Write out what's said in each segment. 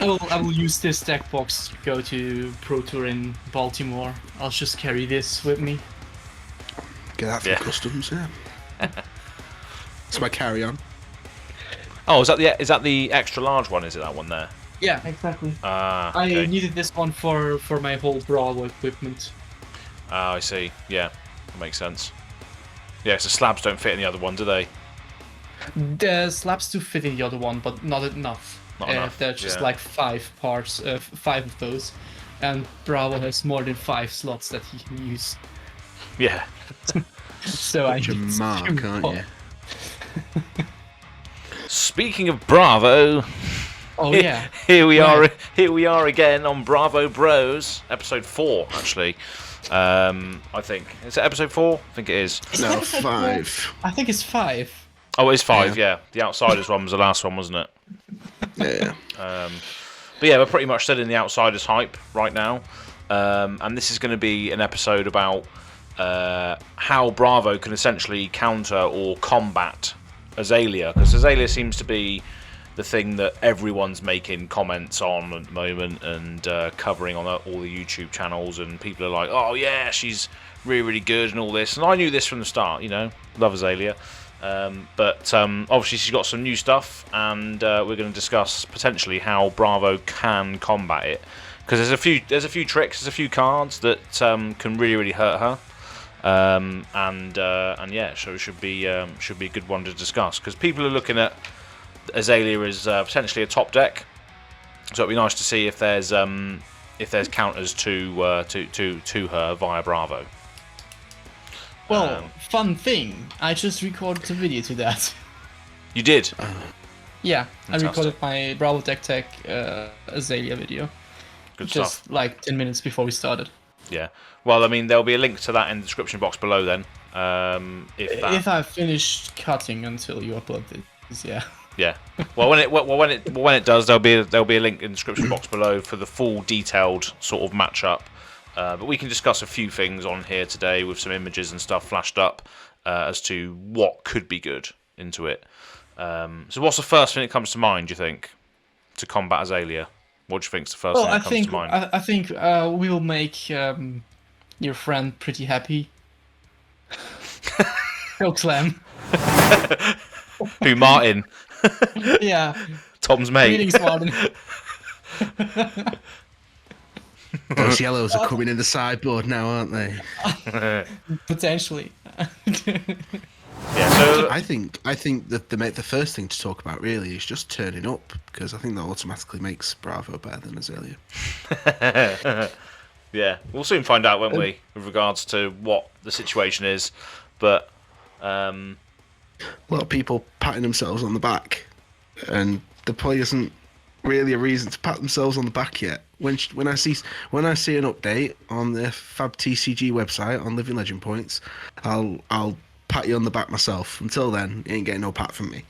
I will use this deck box to go to Pro Tour in Baltimore. I'll just carry this with me. Get that from customs, yeah. It's my carry-on. Oh, is that the extra large one? Is it that one there? Yeah, exactly. Okay. I needed this one for my whole Bravo equipment. I see. Yeah, that makes sense. Yeah, so slabs don't fit in the other one, do they? The slabs do fit in the other one, but not enough. Not enough. There's just yeah. like 5 parts, 5 of those, and Bravo has more than 5 slots that he can use. Yeah. So I Such a need mark, two aren't more. you? Speaking of Bravo, Oh yeah. here we Right. are. Here we are again on Bravo Bros, episode 4. Actually, I think is it episode 4? I think it is. No, 5. I think it's 5. Oh, it is 5. Yeah, the Outsiders one was the last one, wasn't it? Yeah. But yeah, we're pretty much still in the Outsiders hype right now, and this is going to be an episode about how Bravo can essentially counter or combat AZALEA, because AZALEA seems to be the thing that everyone's making comments on at the moment and covering on all the YouTube channels, and people are like, oh yeah, she's really, really good and all this, and I knew this from the start, love AZALEA. But obviously she's got some new stuff, and we're going to discuss potentially how Bravo can combat it, because there's a few tricks, there's a few cards that can really, really hurt her, and yeah, so it should be a good one to discuss, because people are looking at AZALEA as potentially a top deck, so it'd be nice to see if there's counters to her via Bravo. Well, fun thing, I just recorded a video to that. You did? Yeah, Fantastic. I recorded my Bravo Deck Tech AZALEA video. Good just stuff. like 10 minutes before we started. Yeah. Well, I mean, there'll be a link to that in the description box below then. If I finished cutting until you upload this, yeah. Yeah. Well, when it does, there'll be a link in the description box below for the full detailed sort of matchup. But we can discuss a few things on here today with some images and stuff flashed up as to what could be good into it. So what's the first thing that comes to mind, do you think, to combat AZALEA? What do you think's the first thing that comes to mind? I think we will make your friend pretty happy. Choke slam. Who, Martin? Yeah. Tom's mate. Greetings, Martin. Those yellows are coming in the sideboard now, aren't they? Potentially. Yeah, so I think that the first thing to talk about really is just turning up, because I think that automatically makes Bravo better than AZALEA. yeah, we'll soon find out, won't we, with regards to what the situation is. But A lot of people patting themselves on the back, and there probably isn't really a reason to pat themselves on the back yet. When I see an update on the Fab TCG website on Living Legend Points, I'll pat you on the back myself. Until then, you ain't getting no pat from me.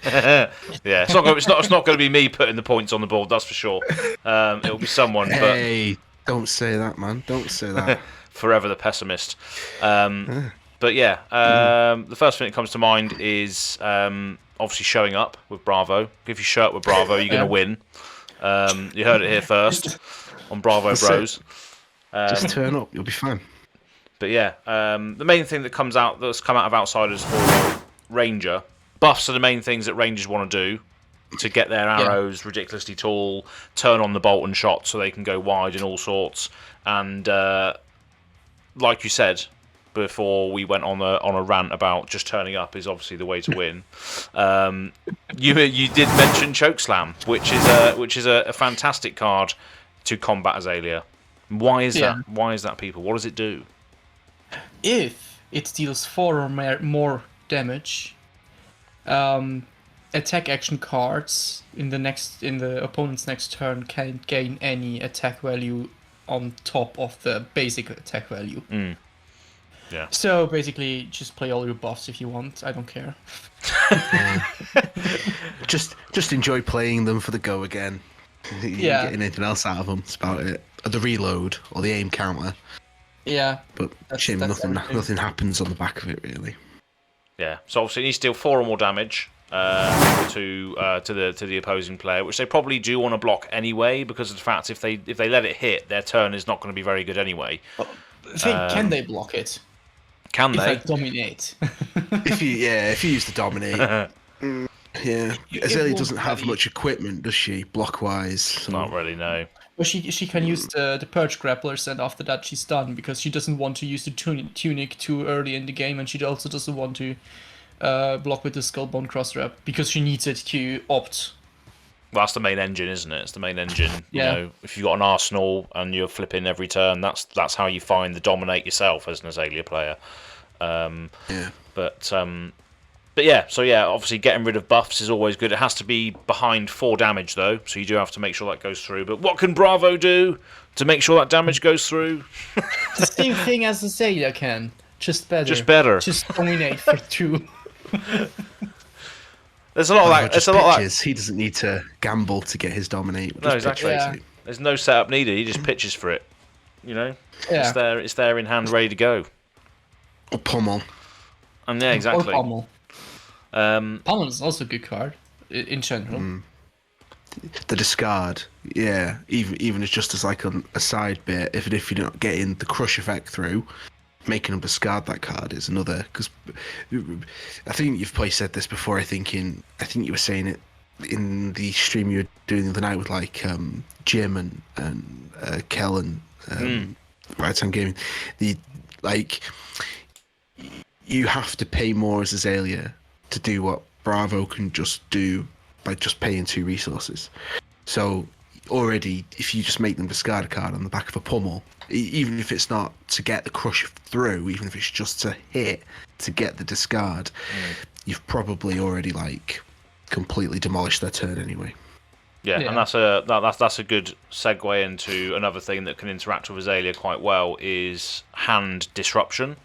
yeah, it's not going to be me putting the points on the board, that's for sure. It'll be someone. Hey, don't say that, man. Don't say that. Forever the pessimist. But yeah, the first thing that comes to mind is obviously showing up with Bravo. If you show up with Bravo, you're going to win. You heard it here first on Bravo Bros. Just turn up, you'll be fine. But yeah, the main thing that's come out of Outsiders for Ranger, buffs are the main things that Rangers want to do to get their arrows ridiculously tall, turn on the bolt and shot so they can go wide and all sorts. And like you said before, we went on a rant about just turning up is obviously the way to win. You did mention Chokeslam, which is a fantastic card to combat AZALEA. Why is that? Why is that, people? What does it do? If it deals 4 or more damage, attack action cards in the opponent's next turn can't gain any attack value on top of the basic attack value. Yeah. So basically, just play all your buffs if you want. I don't care. Just enjoy playing them for the go again. You ain't getting anything else out of them. That's about it. Or the reload or the aim counter. Yeah. But nothing happens on the back of it, really. Yeah, so obviously it needs to deal 4 or more damage. to the opposing player, which they probably do want to block anyway, because of the fact if they let it hit, their turn is not going to be very good anyway. Can they block it? Can If I they? dominate. If you use the dominate, yeah. Azalea doesn't have much equipment, does she? Block wise, so. Not really, no. Well, she can use the Purge Grapplers, and after that she's done, because she doesn't want to use the Tunic too early in the game, and she also doesn't want to block with the Skullbone Crossrep, because she needs it to opt. Well, that's the main engine, isn't it? It's the main engine. Yeah. You know, if you've got an arsenal and you're flipping every turn, that's how you find the dominate yourself as an Azalea player. Yeah. But yeah, so yeah, obviously getting rid of buffs is always good. It has to be behind 4 damage though, so you do have to make sure that goes through. But what can Bravo do to make sure that damage goes through? The same thing as Azalea can, just better. Just better. Just dominate for 2. There's a lot of that. There's a lot of that. He doesn't need to gamble to get his dominate. No, Just pitch exactly. it. There's no setup needed. He just pitches for it. You know, Yeah. It's there in hand, ready to go. Or pummel. And yeah, exactly. Or Pommel. Pommel is also a good card in general. The discard, yeah. Even as just as like a side bit, if you're not getting the crush effect through, making them discard that card is another. Because I think you've probably said this before. I think you were saying it in the stream you were doing the other night with like Jim and Kel and Right Time Gaming. You have to pay more as Azalea to do what Bravo can just do by just paying 2 resources. So already, if you just make them discard a card on the back of a pummel, even if it's not to get the crush through, even if it's just to hit to get the discard, you've probably already like completely demolished their turn anyway. Yeah, and that's a good segue into another thing that can interact with Azalea quite well is hand disruption.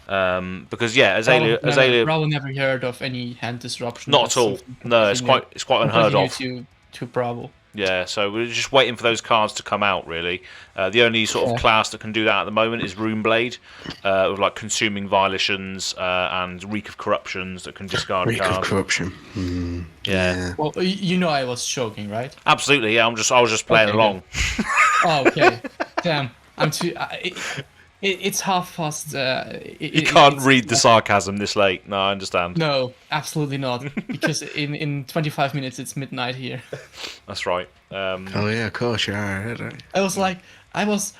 Because yeah, Azalea Bravo never heard of any hand disruption. not at all. No, it's quite unheard of. To Bravo. Yeah, so we're just waiting for those cards to come out. Really, the only sort of class that can do that at the moment is Runeblade, with like Consuming Violations and Reek of Corruptions that can discard Reek cards. of Corruption. Yeah. Well, you know I was joking, right? Absolutely. Yeah, I was just playing along. Oh, okay. Damn, I'm too. It's half past. You can't read the sarcasm this late. No, I understand. No, absolutely not. Because in 25 minutes it's midnight here. That's right. Oh yeah, of course you are. Right? I was like, was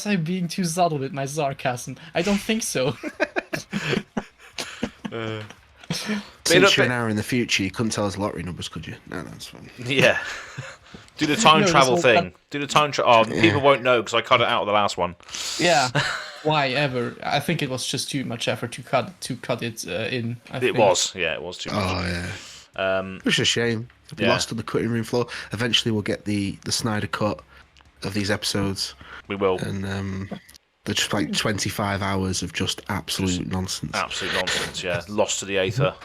I being too subtle with my sarcasm? I don't think so. Since you're an hour in the future, you couldn't tell us lottery numbers, could you? No, that's fine. Yeah. Do the time travel thing. Do the time travel. Oh, people won't know because I cut it out of the last one. Yeah. Why ever? I think it was just too much effort to cut it in. It was too much. Oh yeah. Which is a shame. We lost on the cutting room floor. Eventually, we'll get the Snyder cut of these episodes. We will. And they're just like 25 hours of just absolute nonsense. Absolute nonsense. Yeah, lost to the aether.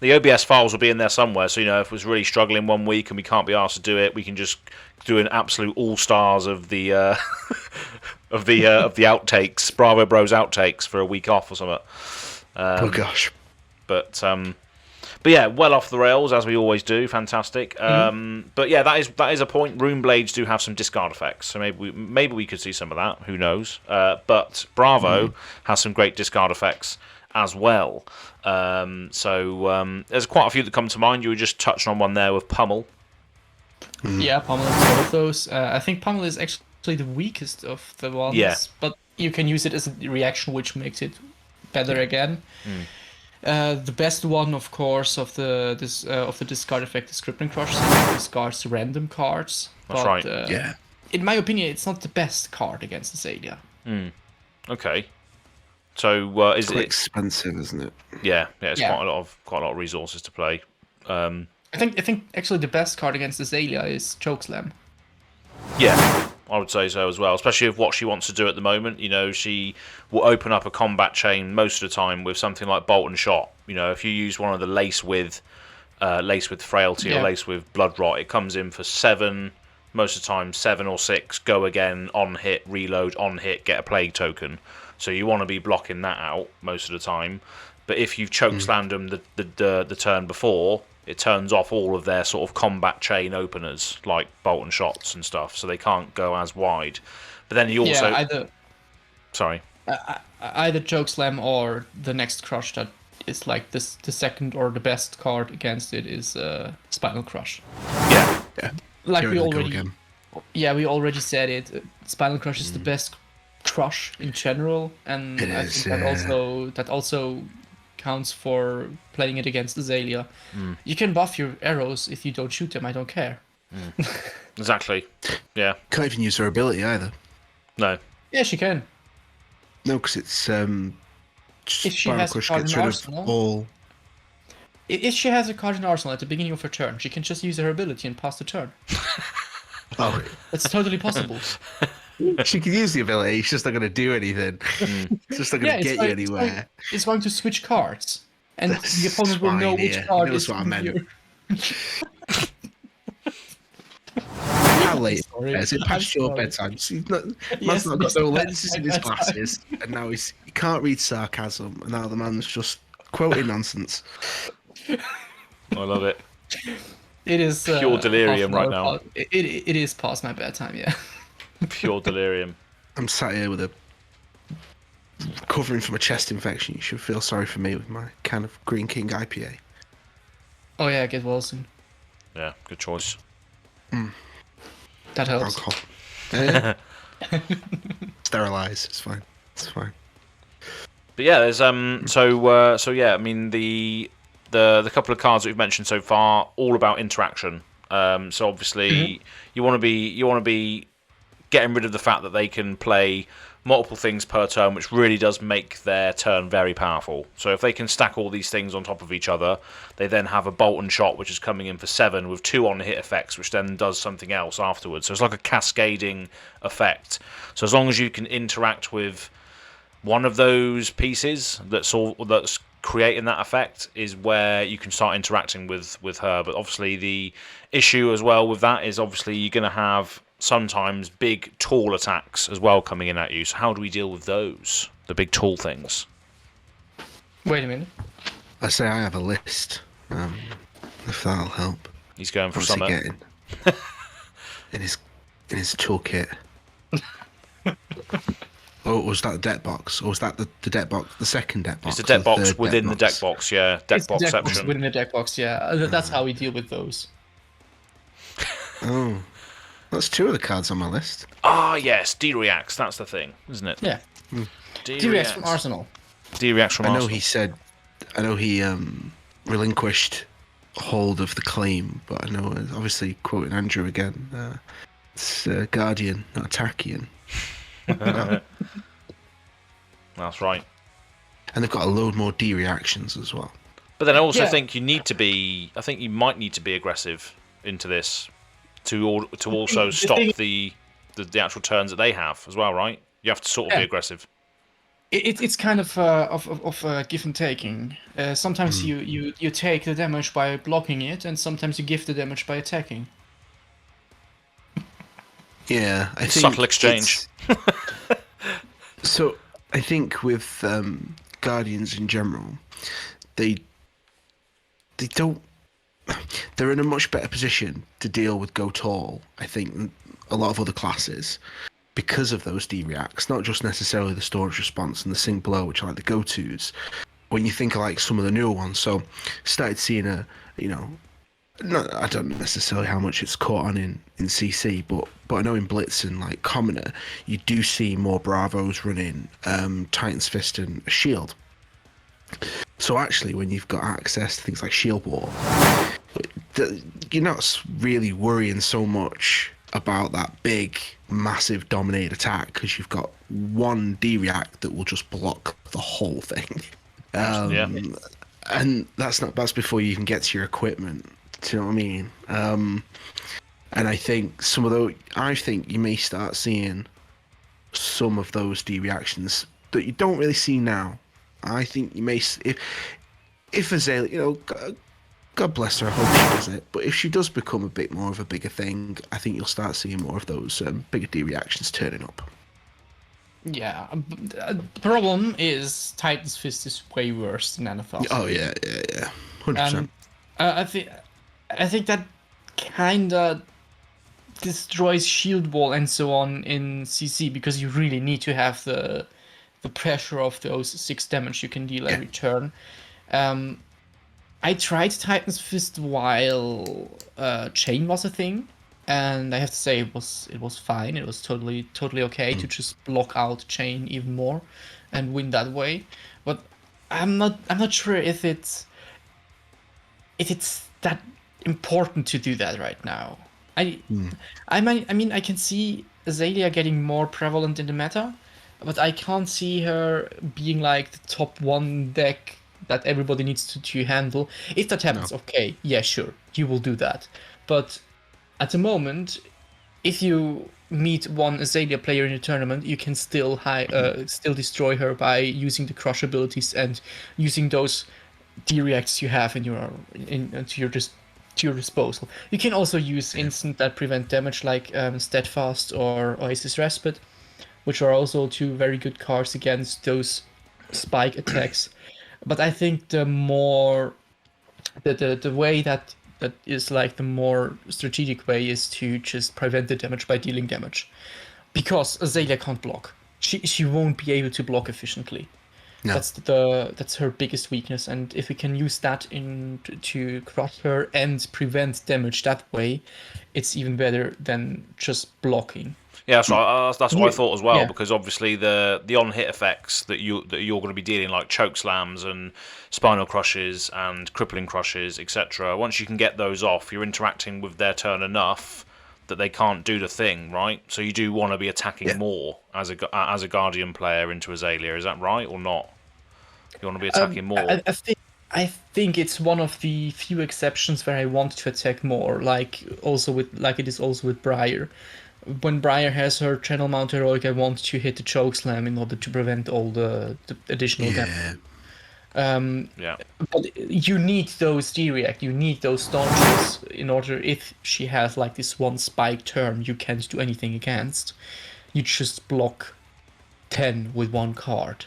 The OBS files will be in there somewhere, so if it was really struggling one week and we can't be asked to do it, we can just do an absolute all stars of the of the outtakes, Bravo Bros outtakes for a week off or something. Oh gosh. But yeah, well off the rails as we always do. Fantastic. But yeah, that is a point. Rune Blades do have some discard effects, so maybe we could see some of that. Who knows? But Bravo has some great discard effects as well. There's quite a few that come to mind. You were just touching on one there with Pummel. Yeah, Pummel is one of those. I think Pummel is actually the weakest of the ones. Yeah. But you can use it as a reaction, which makes it better again. The best one, of course, of the discard effect is Crippling Crush. So it discards random cards. That's but, right. Yeah. In my opinion, it's not the best card against Azalea. Okay. So is Quite it expensive, isn't it? Yeah, it's quite a lot of resources to play. I think actually the best card against Azalea is Chokeslam. Yeah, I would say so as well, especially with what she wants to do at the moment. She will open up a combat chain most of the time with something like Bolt and Shot. If you use one of the Lace with Frailty or Lace with Blood Rot, it comes in for 7, most of the time 7 or 6, go again, on hit, reload, on hit, get a Plague token. So you want to be blocking that out most of the time. But if you've chokeslammed them the turn before, it turns off all of their sort of combat chain openers, like bolt and shots and stuff, so they can't go as wide. But then you also... Either chokeslam or the next crush that is like this, the second or the best card against it is Spinal Crush. Yeah. Like we already said it. Spinal Crush is the best crush in general, and I think that also counts for playing it against Azalea. You can buff your arrows if you don't shoot them. I don't care. Exactly. Yeah. Can't even use her ability either. No. Yeah, she can. No, because it's if she has a card in arsenal. If she has a card in arsenal at the beginning of her turn, she can just use her ability and pass the turn. Oh, it's totally possible. She can use the ability. It's just not going to do anything. It's just not going to get you anywhere. It's going to switch cards, and the opponent will know which card is. What I meant. How late is it? Past your bedtime. Man's not got no lenses in his glasses, and now he can't read sarcasm, and now the man's just quoting nonsense. I love it. It is pure delirium right now. It is past my bedtime, yeah. Pure delirium. I'm sat here with a covering from a chest infection. You should feel sorry for me with my can of Green King IPA. Oh yeah, get well soon. Yeah, good choice. That helps. Alcohol. Sterilize. It's fine. It's fine. But yeah, there's so yeah. I mean the couple of cards that we've mentioned so far, all about interaction. So obviously you want to be getting rid of the fact that they can play multiple things per turn, which really does make their turn very powerful. So if they can stack all these things on top of each other, they then have a bolt and shot, which is coming in for 7 with 2 on-hit effects, which then does something else afterwards. So it's like a cascading effect. So as long as you can interact with one of those pieces that's creating that effect is where you can start interacting with her. But obviously the issue as well with that is obviously you're going to have sometimes big tall attacks as well coming in at you. So how do we deal with those? The big tall things. Wait a minute. I say I have a list. If that'll help. He's going for something. in his toolkit. Oh, was that the deck box? Or was that the deck box? The second deck box? It's the deck box within the deck box, yeah. Deck box section. Within the deck box, yeah. That's how we deal with those. Oh. That's 2 of the cards on my list. Ah, yes. D-Reacts, that's the thing, isn't it? Yeah. D-Reacts from Arsenal. D-Reacts from Arsenal. I know he relinquished hold of the claim, but I know, obviously, quoting Andrew again, it's Guardian, not Attackian. That's right. And they've got a load more D reactions as well. But then I also think you might need to be aggressive into this to also stop the actual turns that they have as well, right? You have to sort of be aggressive. It's kind of give and taking. Sometimes you take the damage by blocking it, and sometimes you give the damage by attacking. Yeah, I think subtle exchange. So I think with Guardians in general, they don't. They're in a much better position to deal with Go Tall, I think, than a lot of other classes because of those D-reacts, not just necessarily the storage response and the sync blow, which are like the go-tos. When you think of like some of the newer ones, so started seeing I don't know necessarily how much it's caught on in CC, but I know in Blitz and like Commoner, you do see more Bravos running Titan's Fist and a Shield. So actually, when you've got access to things like Shield Wall, you're not really worrying so much about that big, massive dominated attack because you've got one D-react that will just block the whole thing. And that's before you even get to your equipment. Do you know what I mean? And I think I think you may start seeing some of those D-reactions that you don't really see now. I think you may, if Azalea, God bless her, I hope she does it. But if she does become a bit more of a bigger thing, I think you'll start seeing more of those bigger D reactions turning up. Yeah. The problem is Titan's Fist is way worse than Anathos. Oh yeah, 100%. And I think that kinda destroys shield wall and so on in CC because you really need to have the pressure of those 6 damage you can deal every turn. I tried Titan's Fist while Chain was a thing, and I have to say it was fine. It was totally okay to just block out Chain even more and win that way. But I'm not sure if it's that important to do that right now. I mean I can see Azalea getting more prevalent in the meta, but I can't see her being like the top 1 deck that everybody needs to handle. If that happens, okay, yeah, sure, you will do that. But at the moment, if you meet one Azalea player in a tournament, you can still still destroy her by using the crush abilities and using those D-reacts you have to your disposal. You can also use instant that prevent damage like Steadfast or Oasis Respite, which are also 2 very good cards against those spike attacks. But I think the way that is like the more strategic way is to just prevent the damage by dealing damage, because Azalea can't block. She won't be able to block efficiently. No. That's her biggest weakness, and if we can use that to crush her and prevent damage that way, it's even better than just blocking. Yeah, that's what I thought as well, Yeah. because obviously the on-hit effects that you're going to be dealing, like choke slams and spinal crushes and crippling crushes, etc. Once you can get those off, you're interacting with their turn enough that they can't do the thing, right? So you do want to be attacking more as a Guardian player into Azalea. Is that right or not? You want to be attacking more. I think it's one of the few exceptions where I want to attack more, like it is also with Briar. When Briar has her channel mount heroic, I want to hit the choke slam in order to prevent all the additional damage. Yeah. But you need those D-react, you need those staunches in order, if she has like this one spike turn you can't do anything against, you just block 10 with 1 card.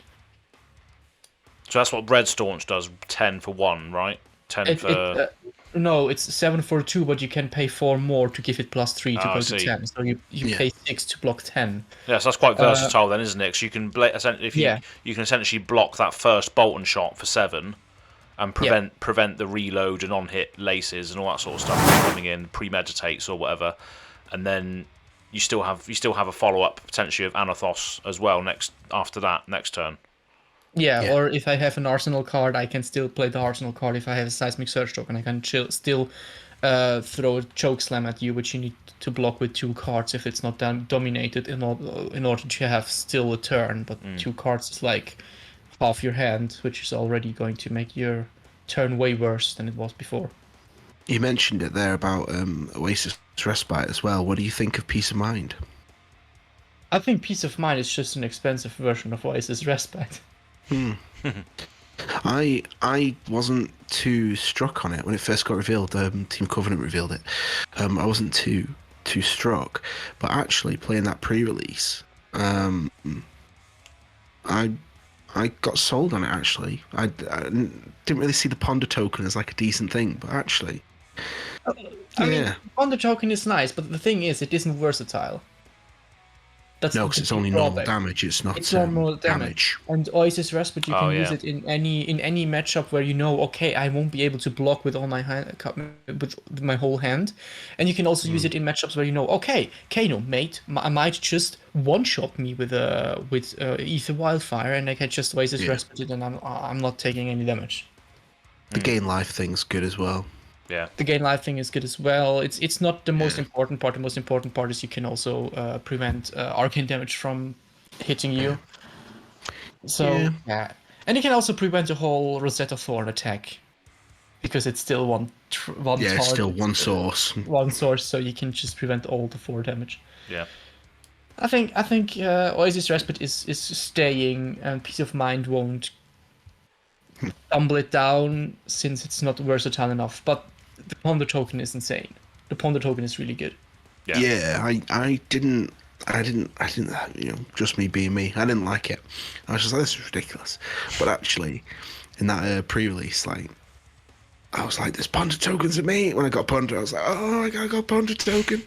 So that's what Red Staunch does, 10 for 1, right? 10 for... No, it's 7 for 2, but you can pay 4 more to give it +3 to go to 10. So you pay 6 to block 10. Yeah, so that's quite versatile then, isn't it? Because you can you can essentially block that first Bolton shot for 7 and prevent the reload and on-hit laces and all that sort of stuff coming in, premeditates or whatever, and then you still have a follow-up potentially of Anathos as well next turn. Yeah, or if I have an Arsenal card, I can still play the Arsenal card. If I have a Seismic Surge token, I can still throw a Choke Slam at you, which you need to block with 2 cards if it's not dominated in order to have still a turn. But 2 cards is like half your hand, which is already going to make your turn way worse than it was before. You mentioned it there about Oasis Respite as well. What do you think of Peace of Mind? I think Peace of Mind is just an expensive version of Oasis Respite. I wasn't too struck on it when it first got revealed. Team Covenant revealed it. I wasn't too struck, but actually playing that pre-release, I got sold on it. Actually, I didn't really see the Ponder token as like a decent thing, but actually, I mean, Ponder token is nice, but the thing is, it isn't versatile. No, because it's only normal damage. It's not normal damage. And Oasis Respite, you can use it in any matchup where you know, okay, I won't be able to block with all my with my whole hand, and you can also use it in matchups where you know, okay, Kano, mate, I might just one-shot me with Ether Wildfire, and I can just Oasis Respite it, and I'm not taking any damage. The gain life thing's good as well. Yeah. The gain life thing is good as well. It's not the most important part. The most important part is you can also prevent arcane damage from hitting you. So yeah, and you can also prevent the whole Rosetta Thorn attack because it's still one Yeah, target, it's still one source. One source, so you can just prevent all the 4 damage. Yeah. I think Oasis Respite is staying, and Peace of Mind won't tumble it down since it's not versatile enough. But the Ponder token is insane. The Ponder token is really good. Yeah, I didn't I didn't, just me being me. I didn't like it. I was just like, this is ridiculous. But actually, in that pre-release, like, I was like, there's Ponder tokens at me. When I got Ponder, I was like, oh, I got a Ponder token.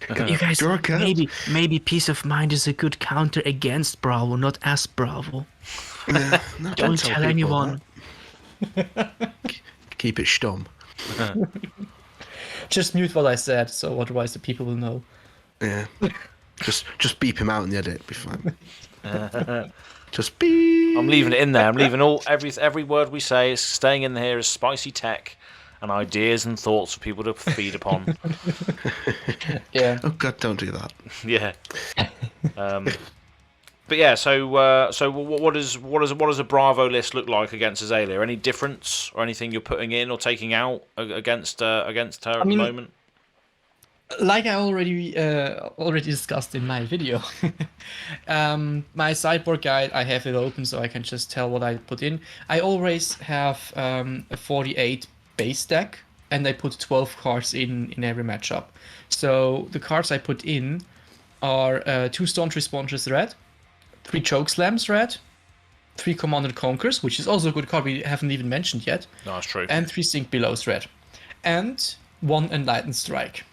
You guys, Draw a card. maybe Peace of Mind is a good counter against Bravo, not as Bravo. No, Don't tell people anyone. that. Keep it stum. Just mute what I said, so otherwise the people will know. Yeah. Just beep him out in the edit. Be fine. Just beep. I'm leaving it in there. I'm leaving every word we say is staying in here as spicy tech and ideas and thoughts for people to feed upon. Yeah. Oh God, don't do that. Yeah. But yeah, so what does a Bravo list look like against Azalea? Any difference or anything you're putting in or taking out against her at the moment? Like I already discussed in my video, my sideboard guide, I have it open so I can just tell what I put in. I always have a 48 base deck, and I put 12 cards in every matchup. So the cards I put in are 2 Staunch Responses red, 3 Chokeslams red, 3 Command and Conquers, which is also a good card we haven't even mentioned yet. No, that's true. And 3 Sink Belows red, and 1 Enlightened Strike.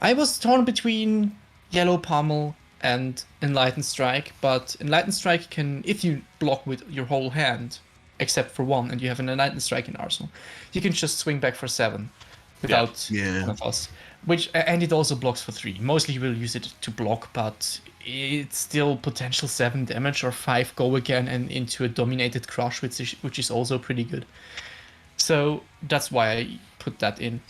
I was torn between Yellow Pummel and Enlightened Strike, but Enlightened Strike can, if you block with your whole hand, except for 1, and you have an Enlightened Strike in Arsenal, you can just swing back for 7 without one of us. And it also blocks for 3. Mostly you will use it to block, but it's still potential 7 damage or 5 go again and into a Dominated Crush, which is also pretty good. So that's why I put that in.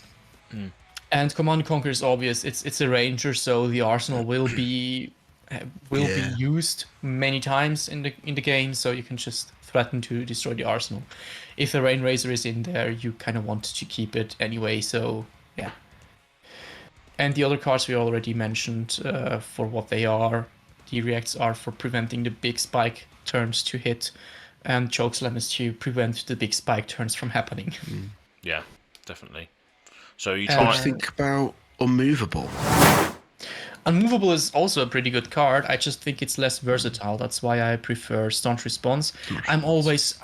And Command Conquer is obvious. It's a ranger, so the arsenal will be used many times in the game. So you can just threaten to destroy the arsenal. If the Rain Razor is in there, you kind of want to keep it anyway. So yeah. And the other cards we already mentioned for what they are. The reacts are for preventing the big spike turns to hit, and Chokeslam is to prevent the big spike turns from happening. Yeah, definitely. So you What try. do you think about Unmovable? Unmovable is also a pretty good card. I just think it's less versatile. That's why I prefer Staunch Response. I'm always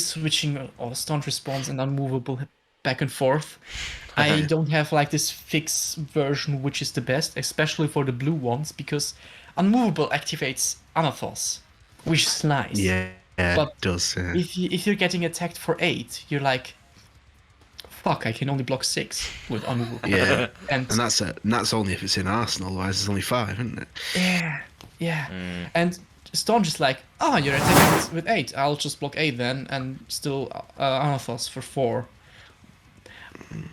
switching Staunch Response and Unmovable back and forth. I don't have like this fixed version which is the best, especially for the blue ones, because Unmovable activates Anathos, which is nice. Yeah, But it does. Yeah. if you're getting attacked for 8, you're like, fuck, I can only block 6 with Unmovable. Yeah, and that's only if it's in Arsenal. Otherwise, it's only 5, isn't it? Yeah. And Staunch is like, you're attacking with 8. I'll just block 8 then, and still Anathos for 4.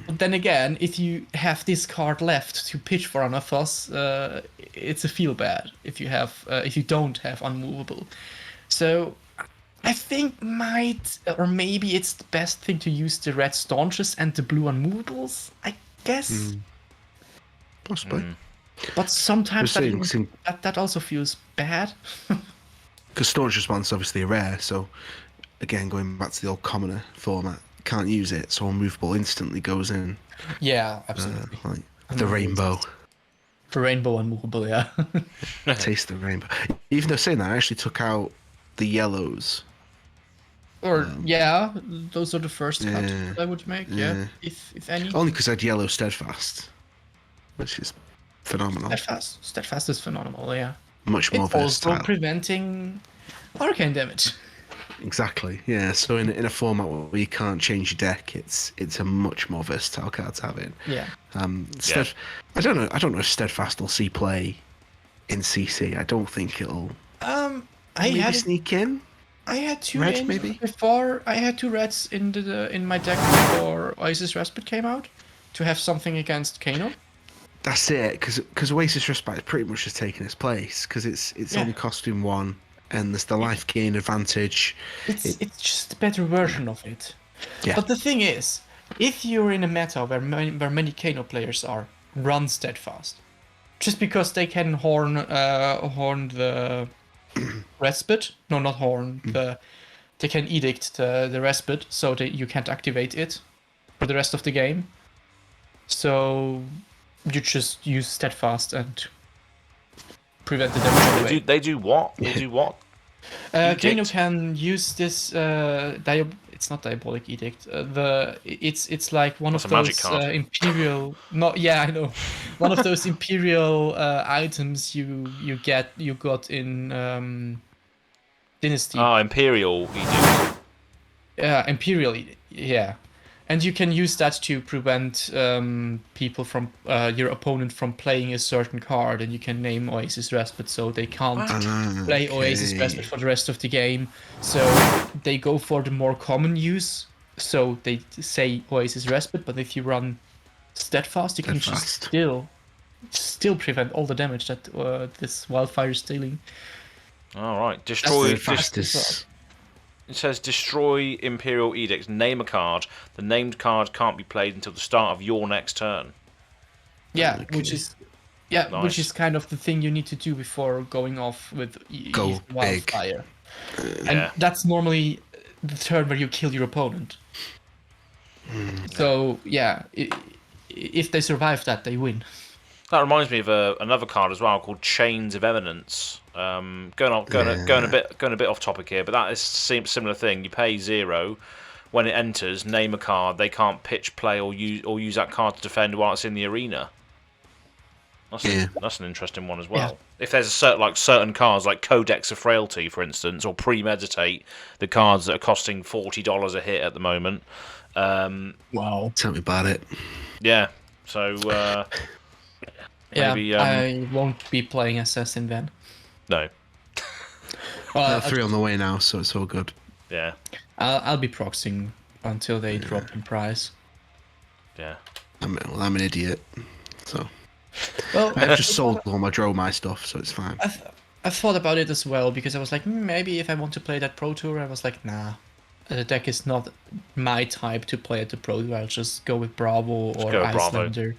But then again, if you have this card left to pitch for Anathos, it's a feel bad if you don't have Unmovable. So I think maybe it's the best thing to use the red Staunches and the blue Unmovables, I guess. Possibly. But sometimes We're that also feels bad. Because Staunch Response is obviously a rare, so again, going back to the old commoner format, can't use it, so Unmovable instantly goes in. Yeah, absolutely. Like the rainbow. For Rainbow Unmovable, yeah. Taste the rainbow. Even though saying that, I actually took out the yellows. Or those are the first cuts I would make. Yeah, if any. Only because I had yellow Steadfast, which is phenomenal. Steadfast is phenomenal. Yeah. Much more It's also versatile. preventing arcane damage. Exactly. Yeah. So in a format where you can't change your deck, it's a much more versatile card to have in. Yeah. I don't know if Steadfast will see play in CC. I don't think it'll. Maybe sneak in. I had 2 Red, in maybe? before. I had 2 reds in my deck before Oasis Respite came out to have something against Kano. That's it, because Oasis Respite pretty much has taken its place, because it's only costing 1, and there's the life gain advantage. It's just a better version of it. Yeah. But the thing is, if you're in a meta where many Kano players are, run Steadfast. Just because they can horn the respite. No, not horn. They can edict the respite so that you can't activate it for the rest of the game. So You just use steadfast and prevent the damage away. They do what? They do what? Kano Edict? can use this. It's not diabolic edict. It's like one That's of a magic those card. imperial. Not yeah, I know. One of those imperial items you got in Dynasty. Ah, Imperial Edict. Yeah, imperial. Yeah, and you can use that to prevent people from your opponent from playing a certain card, and you can name Oasis Respite so they can't play Oasis Respite for the rest of the game. So they go for the more common use. So they say Oasis Respite, but if you run Steadfast, you can just Steadfast. still prevent all the damage that this wildfire is dealing. All right. Destroy. the Fastest. It says destroy Imperial Edict. Name a card. The named card can't be played until the start of your next turn. Yeah, Okay. which is Nice. which is kind of the thing you need to do before going off with Go big. wildfire. And Yeah. that's normally the turn where you kill your opponent. So yeah, if they survive that, they win. That reminds me of another card as well called Chains of Eminence. Going a bit off topic here, but that is similar thing. You pay 0 when it enters. Name a card. They can't pitch, play, or use that card to defend while it's in the arena. That's an interesting one as well. Yeah. If there's certain cards like Codex of Frailty, for instance, or Premeditate, the cards that are costing $40 a hit at the moment. Wow. Tell me about it. Yeah. So Yeah, maybe I won't be playing Assassin then. no. Well, 3 on the way now, so it's all good. Yeah. I'll be proxying until they drop in price. Yeah. I'm an idiot, so Well, I've just sold all my Dromai stuff, so it's fine. I thought about it as well because I was like, maybe if I want to play that Pro Tour, I was like, nah, the deck is not my type to play at the Pro Tour. I'll just go with Bravo or go with Bravo. Icelander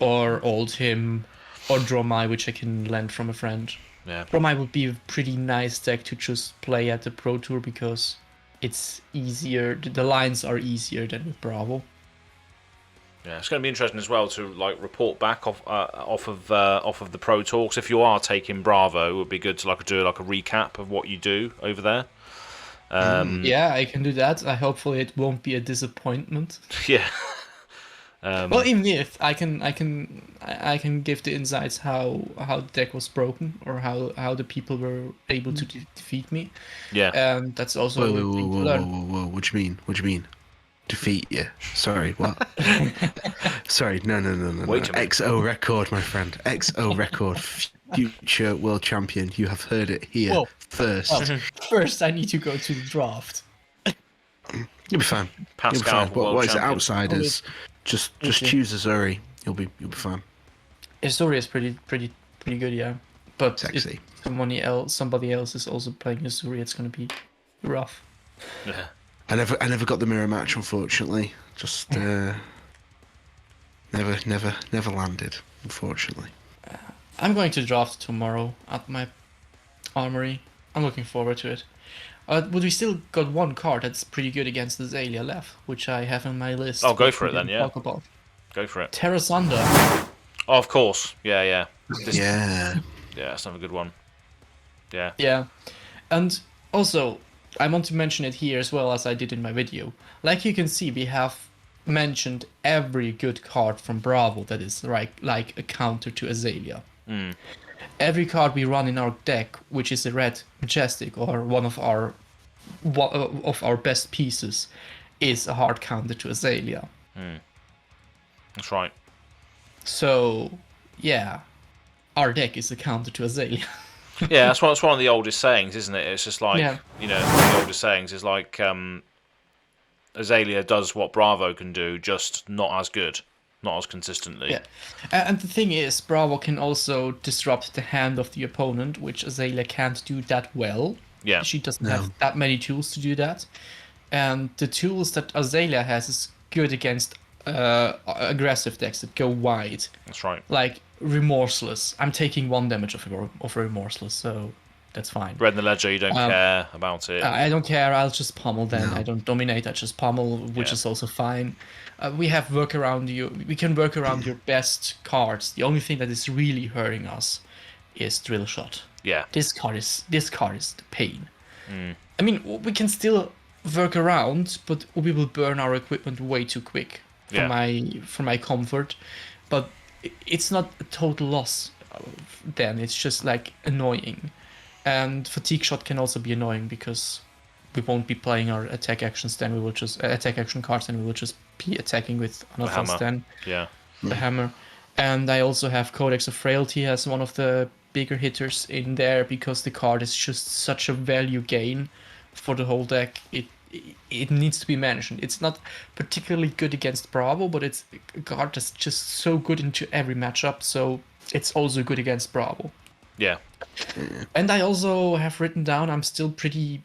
or Oldhim or Dromai, which I can lend from a friend. Yeah. Dromai would be a pretty nice deck to just play at the Pro Tour because it's easier. The lines are easier than with Bravo. Yeah, it's going to be interesting as well to report back off of the Pro Talks. If you are taking Bravo, it would be good to do a recap of what you do over there. Yeah, I can do that. Hopefully it won't be a disappointment. Yeah. Well, even if I can give the insights how the deck was broken or how the people were able to defeat me. Yeah. And that's also a thing to learn. Whoa. What do you mean? Defeat you? Sorry, what? Sorry, no. Wait a minute. XO record, my friend. XO record. Future world champion. You have heard it here Whoa. first. Well, first, I need to go to the draft. You'll be fine. Pascal, You'll be fine. world What is it? champion. Outsiders. Just Okay. choose Azuri. You'll be fine. Azuri is pretty good, yeah. But Sexy. if somebody else is also playing Azuri, it's gonna be rough. Yeah. I never got the mirror match, unfortunately. Just never landed, unfortunately. I'm going to draft tomorrow at my armory. I'm looking forward to it. But we still got one card that's pretty good against the AZALEA left, which I have on my list. Oh, go which for we it then, didn't yeah. talk about. Go for it. Terra Sunder. Oh, of course. Yeah. Yeah. Yeah, that's another good one. Yeah. Yeah. And also, I want to mention it here as well as I did in my video. Like you can see, we have mentioned every good card from Bravo that is like a counter to AZALEA. Every card we run in our deck, which is a red Majestic or one of our best pieces, is a hard counter to AZALEA. That's right. So, yeah, our deck is a counter to AZALEA. Yeah, that's one of the oldest sayings, isn't it? It's just like, Yeah. one of the oldest sayings is like, AZALEA does what Bravo can do, just not as good, not as consistently. Yeah, and the thing is, Bravo can also disrupt the hand of the opponent, which AZALEA can't do that well. Yeah. She doesn't have that many tools to do that. And the tools that AZALEA has is good against aggressive decks that go wide. That's right. Like Remorseless. I'm taking 1 damage of Remorseless, so That's fine. Red in the Ledger, you don't care about it. I don't care. I'll just pummel then. No. I don't dominate. I just pummel, which Yeah. is also fine. We have workaround you. We can work around your best cards. The only thing that is really hurting us is Drill Shot. Yeah. This card is the pain. I mean, we can still work around, but we will burn our equipment way too quick for my comfort. But it's not a total loss. Then it's just like annoying. And Fatigue Shot can also be annoying because we won't be playing our attack actions. Then we will just attack action cards, and we will just be attacking with another hammer. then Yeah. the hammer. And I also have Codex of Frailty as one of the bigger hitters in there because the card is just such a value gain for the whole deck. It needs to be mentioned. It's not particularly good against Bravo, but it's a card that's just so good into every matchup. So it's also good against Bravo. Yeah. And I also have written down I'm still pretty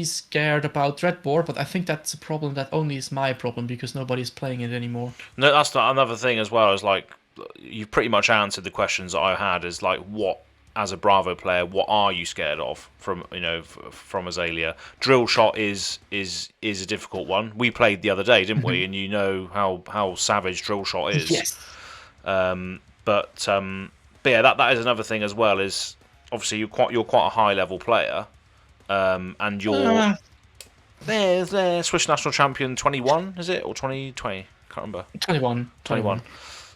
scared about Dreadbore, but I think that's a problem that only is my problem because nobody's playing it anymore. No, that's another thing as well. Is like you've pretty much answered the questions that I had. Is like, what as a Bravo player, what are you scared of from from Azalea? Drill Shot is a difficult one. We played the other day, didn't we? And you know how savage Drill Shot is. Yes. But yeah, that is another thing as well. Is obviously you're quite a high level player, and you're there's Swiss national champion 21, is it, or 2020? Can't remember. 21. 21.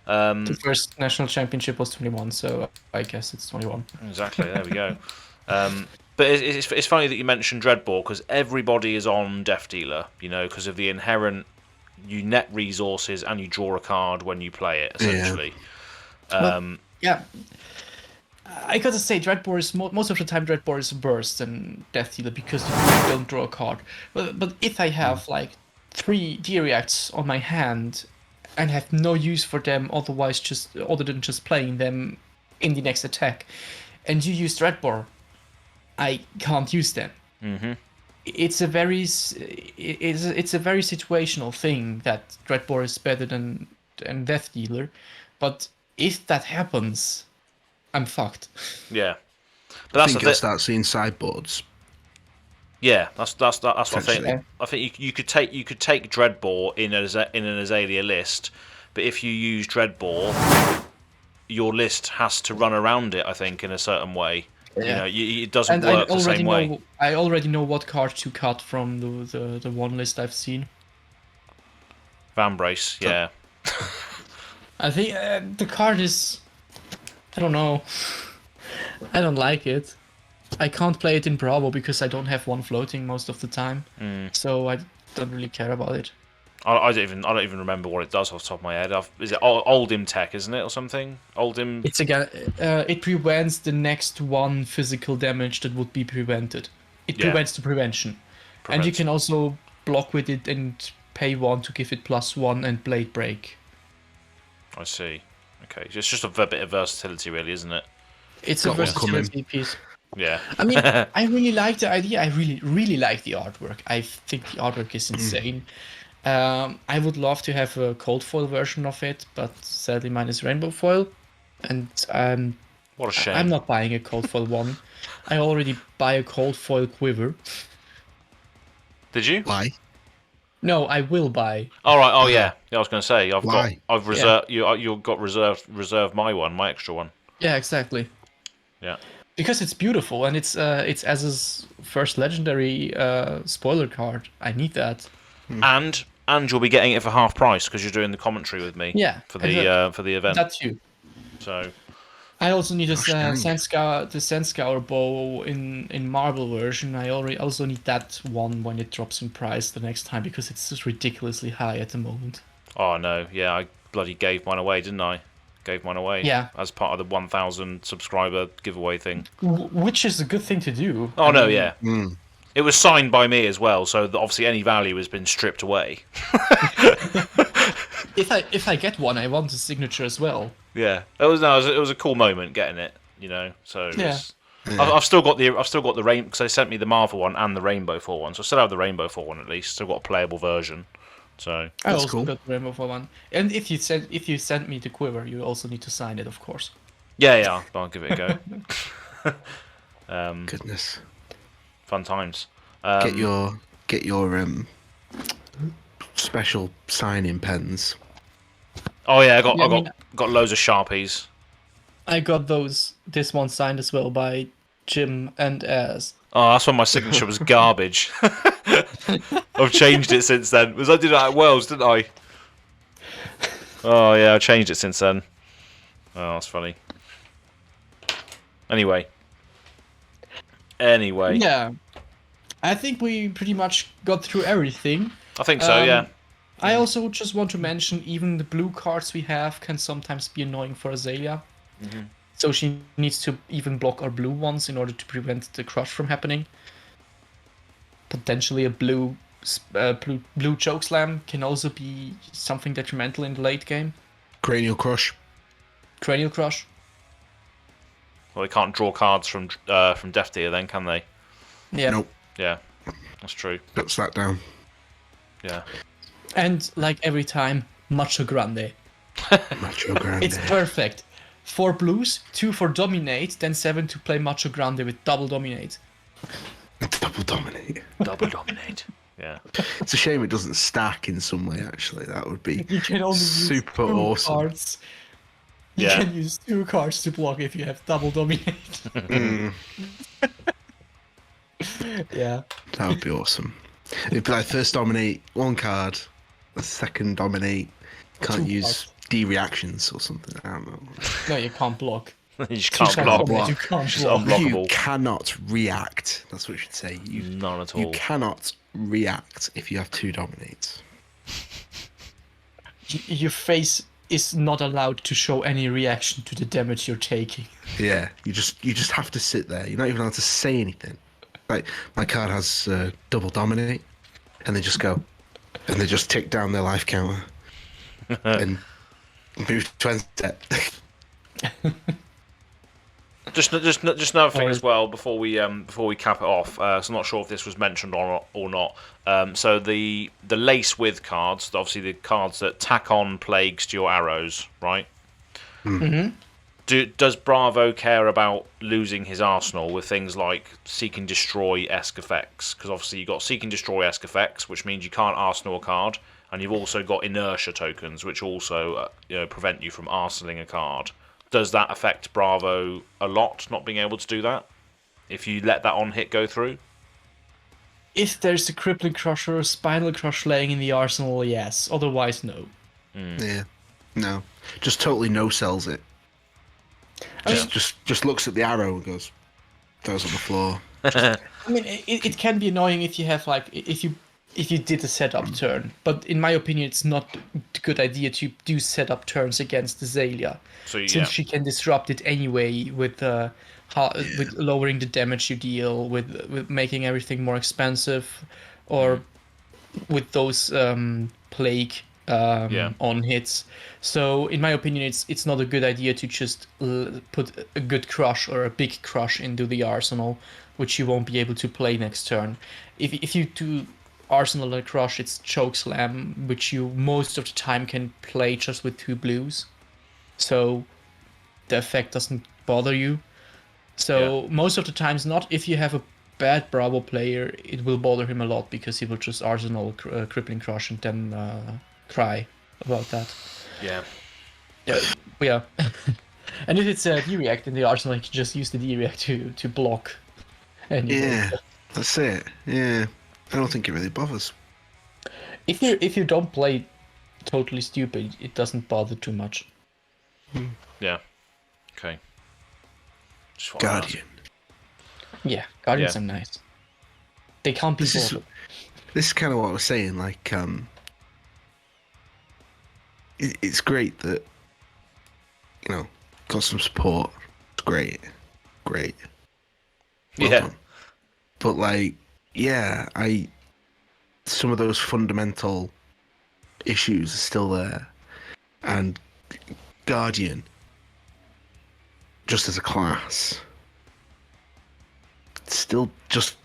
The first national championship was 21, so I guess it's 21. Exactly. There we go. But it's funny that you mentioned Dreadbore because everybody is on Death Dealer, because of the inherent you net resources and you draw a card when you play it, essentially. Yeah. I gotta say, Dreadbore is most of the time Dreadbore is worse than Death Dealer because you don't draw a card. But if I have like 3 D-Reacts on my hand and have no use for them other than just playing them in the next attack, and you use Dreadbore, I can't use them. Mm-hmm. It's a very situational thing that Dreadbore is better than Death Dealer, but if that happens, I'm fucked. Yeah, but I that's think the you'll thing. start seeing sideboards. Yeah, that's what I think. Essentially. I think you could take Dreadbore in an Azalea list, but if you use Dreadbore, your list has to run around it. I think in a certain way. Yeah. It doesn't work the same way. I already know what card to cut from the one list I've seen. Vambrace, yeah. I think the card is... I don't know. I don't like it. I can't play it in Bravo because I don't have one floating most of the time. So I don't really care about it. I don't even remember what it does off the top of my head. Is it Oldim Tech, isn't it, or something? Oldim. It's again. It prevents the next one physical damage that would be prevented. It prevents the prevention, and you can also block with it and pay 1 to give it +1 and Blade Break. I see. Okay, it's just a bit of versatility, really, isn't it? It's Got a one versatility piece. Yeah. I mean, I really like the idea. I really like the artwork. I think the artwork is insane. I would love to have a cold foil version of it, but sadly mine is rainbow foil, and What a shame. I'm not buying a cold foil one. I already buy a cold foil quiver. Did you? Why? No, I will buy. All right. Oh yeah. I was going to say Why? I've reserved you got reserved my extra one. Yeah, exactly. Yeah. Because it's beautiful and it's Az's first legendary spoiler card. I need that. And you'll be getting it for half price because you're doing the commentary with me. Yeah, For the event. That too. So. I also need a dang. Sandscour bow in marble version. I also need that one when it drops in price the next time because it's just ridiculously high at the moment. Oh no. Yeah, I bloody gave mine away, didn't I? Gave mine away. Yeah. As part of the 1,000 subscriber giveaway thing. Which is a good thing to do. Oh I no, mean, yeah. It was signed by me as well, so obviously any value has been stripped away. If I get one, I want a signature as well. Yeah, it was a cool moment getting it, So it Yeah. was, I've still got the rain because they sent me the Marvel one and the Rainbow 4 one, so I still have the Rainbow 4 one at least. Still got a playable version. So I That's also cool. got the rainbow for one. And if you send me the quiver, you also need to sign it, of course. yeah, I'll give it a go. Goodness. Fun times. Get your special signing pens. Oh yeah, Yeah, I mean- got loads of Sharpies. I got this one signed as well by Jim and Az. Oh, that's when my signature was garbage. I've changed it since then. Was I did it at Wells, didn't I? Oh yeah, I changed it since then. Oh, that's funny. Anyway. Yeah, I think we pretty much got through everything. I think so. Yeah. I also just want to mention even the blue cards we have can sometimes be annoying for Azalea. So she needs to even block our blue ones in order to prevent the crush from happening. Potentially a blue chokeslam can also be something detrimental in the late game. Cranial crush. Cranial crush. Well, they can't draw cards from Death Deer then, can they? Yeah. Nope. Yeah, that's true. Puts that down. Yeah. And like every time, Macho Grande. Macho Grande. It's perfect. 4 blues, 2 for dominate, then 7 to play Macho Grande with double dominate. Double dominate. Double dominate. Yeah. It's a shame it doesn't stack in some way. Actually, that would be You can only super use 2 awesome. cards. You Yeah. can use 2 cards to block if you have double dominate. Yeah. That would be awesome. It'd be like first dominate 1 card, the second dominate can't 2 use cards. D reactions or something. I don't know. No, you can't block. You just 2 can't times block. dominate, you can't Just block. unblockable. You cannot react. That's what you should say. None at You all. cannot react if you have 2 dominates. Your face is not allowed to show any reaction to the damage you're taking. Yeah, you just have to sit there. You're not even allowed to say anything. Like my card has double dominate, and they just go, and they just tick down their life counter, and move to end step. Just another thing as well before we cap it off. So I'm not sure if this was mentioned or not. So the lace with cards, obviously the cards that tack on plagues to your arrows, right? Does Bravo care about losing his arsenal with things like Seek and Destroy-esque effects? Because obviously you've got Seek and Destroy-esque effects, which means you can't arsenal a card, and you've also got Inertia tokens, which also prevent you from arsenaling a card. Does that affect Bravo a lot, not being able to do that? If you let that on hit go through? If there's a crippling crush or a spinal crush laying in the arsenal, yes. Otherwise, no. Yeah, no, just totally no sells it. Just looks at the arrow and goes, throws on the floor. I mean, it can be annoying if you have like if you did a setup turn, but in my opinion, it's not a good idea to do setup turns against Azalea, So since she can disrupt it anyway with with lowering the damage you deal, with making everything more expensive, or with those plague on hits. So in my opinion, it's not a good idea to just put a good crush or a big crush into the arsenal, which you won't be able to play next turn. If you do arsenal and crush, it's chokeslam, which you most of the time can play just with 2 blues, so the effect doesn't bother you. So most of the times, not if you have a bad Bravo player, it will bother him a lot because he will just arsenal crippling crush and then cry about that. Yeah. Yeah. And if it's a D-react in the arsenal, you can just use the D-react to block. Yeah, that's it. Yeah, I don't think it really bothers. If you don't play totally stupid, it doesn't bother too much. Yeah. Okay. Just what I asked. Guardian. Yeah, Guardians Yeah. are nice. They can't be This bothered. is kind of what I was saying. Like, it's great that got some support. It's great. Well Yeah. done. But like, yeah, some of those fundamental issues are still there, and Guardian, just as a class, still just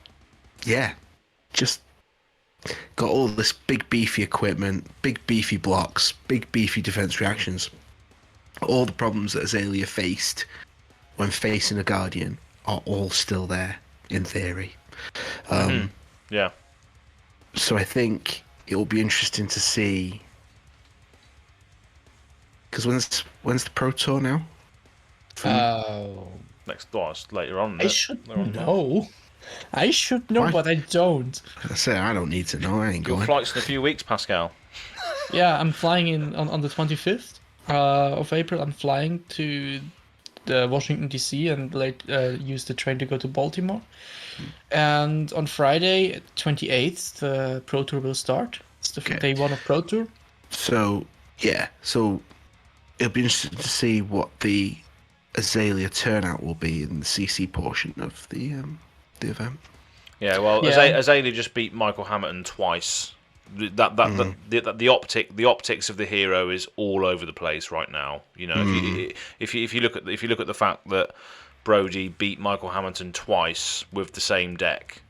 got all this big beefy equipment, big beefy blocks, big beefy defense reactions. All the problems that Azalea faced when facing a Guardian are all still there in theory. Yeah. So I think it will be interesting to see. Because when's the Pro Tour now? It's later on. I isn't it? should Later on. know. I should know, Why? but I don't. I say I don't need to know. I ain't Your going. flight's in a few weeks, Pascal. Yeah, I'm flying in on the 25th of April. I'm flying to the Washington D.C. and use the train to go to Baltimore. And on Friday, 28th, the Pro Tour will start. It's the day one of Pro Tour. So so it'll be interesting to see what the Azalea turnout will be in the CC portion of the event. Yeah, well, Yeah. Azalea just beat Michael Hamilton twice. The optics of the hero is all over the place right now. You know, if you look at the fact that Brody beat Michael Hamilton twice with the same deck,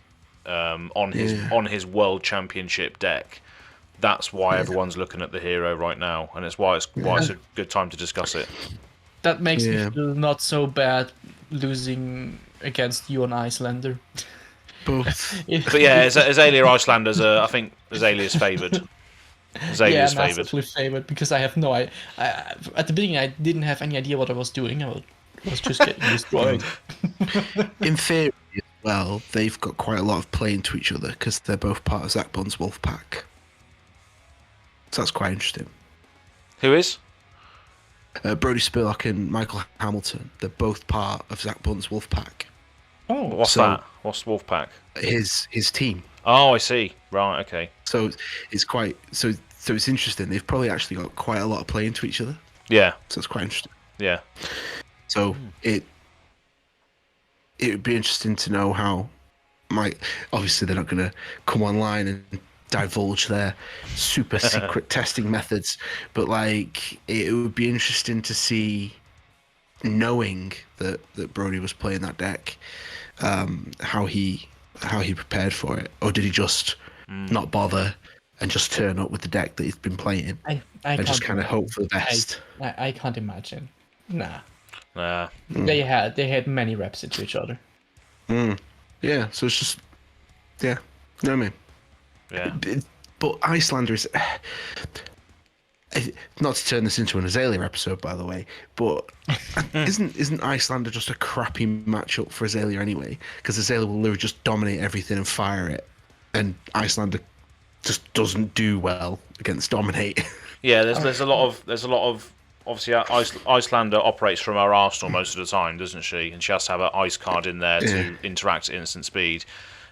on his World Championship deck, that's why everyone's looking at the hero right now, and it's why it's a good time to discuss it. That makes me feel not so bad losing against you on Icelander. Both. But yeah, Azalea Icelanders, I think Azalea's favoured. Azalea's favoured. Massively favored because I have no idea. At the beginning, I didn't have any idea what I was doing. I was just getting destroyed. In theory, as well, they've got quite a lot of play into each other because they're both part of Zach Bond's wolf pack. So that's quite interesting. Who is? Brody Spurlock and Michael Hamilton. They're both part of Zach Bond's wolf pack. Oh, What's that? What's Wolfpack? His team. Oh, I see. Right, okay. So it's quite so it's interesting. They've probably actually got quite a lot of play into each other. Yeah. So it's quite interesting. Yeah. So it would be interesting to know how obviously they're not going to come online and divulge their super secret testing methods, but like it would be interesting to see, knowing that Brody was playing that deck, how he prepared for it, or did he just not bother and just turn up with the deck that he's been playing I and just can't kind of hope for the best. I can't imagine. Nah. Nah. They had many reps into each other. Yeah, so it's just you know what I mean. Yeah. But Icelander is not to turn this into an Azalea episode, by the way, but isn't Icelander just a crappy matchup for Azalea anyway? Because Azalea will literally just dominate everything and fire it, and Icelander just doesn't do well against dominate. Yeah, there's a lot of obviously Icelander operates from her arsenal most of the time, doesn't she? And she has to have an ice card in there to interact at instant speed.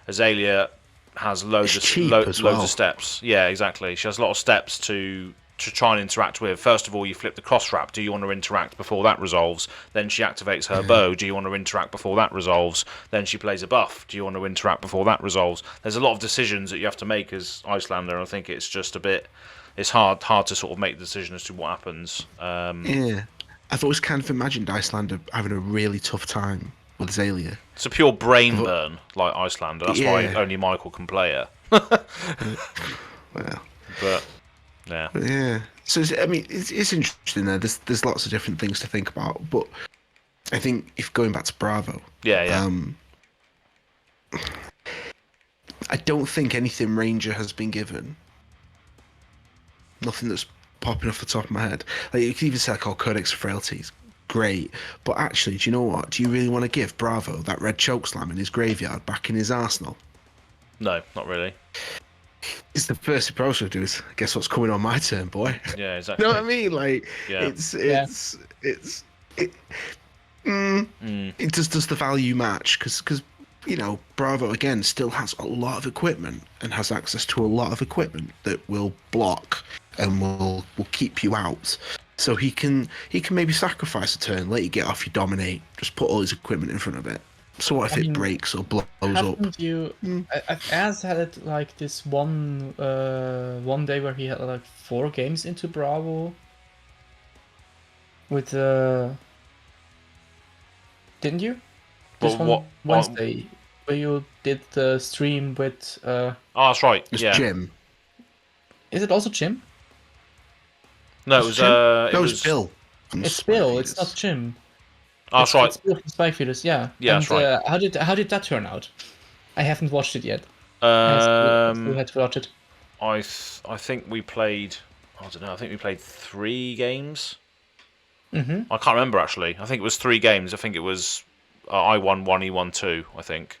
Azalea has loads of steps. Yeah, exactly. She has a lot of steps to try and interact with. First of all, you flip the cross wrap. Do you want to interact before that resolves? Then she activates her bow. Do you want to interact before that resolves? Then she plays a buff. Do you want to interact before that resolves? There's a lot of decisions that you have to make as Icelander, and I think it's just a bit... It's hard to sort of make the decision as to what happens. Yeah. I've always kind of imagined Icelander having a really tough time with Azalea. It's a pure brain burn, like Icelander. That's why only Michael can play her. Well... But... Yeah. Yeah. So it's interesting there. There's lots of different things to think about, but I think if going back to Bravo, I don't think anything Ranger has been given. Nothing that's popping off the top of my head. Like you could even say, like, Codex of Frailties, great. But actually, do you know what? Do you really want to give Bravo that red chokeslam in his graveyard back in his arsenal? No, not really. It's the first approach to do is, guess what's coming on my turn, boy? Yeah, exactly. You know what I mean? Like, Yeah. It just does the value match because you know, Bravo again still has a lot of equipment and has access to a lot of equipment that will block and will keep you out. So he can maybe sacrifice a turn, let you get off your dominate, just put all his equipment in front of it. So what if it breaks or blows up? Az had it like this one day where he had like 4 games into Bravo with didn't you? This Wednesday where you did the stream with Oh, that's right. It's Yeah. Jim. Is it also Jim? No, it was Jim? it was Bill. It's Bill, it's not Jim. Oh, that's right. It's Bill from Spike Feeders, yeah. Yeah, and that's right. How did that turn out? I haven't watched it yet. I still had to watch it. I think we played. I don't know. I think we played 3 games. Mm-hmm. I can't remember actually. I think it was 3 games. I think it was I won 1, he won 2. I think.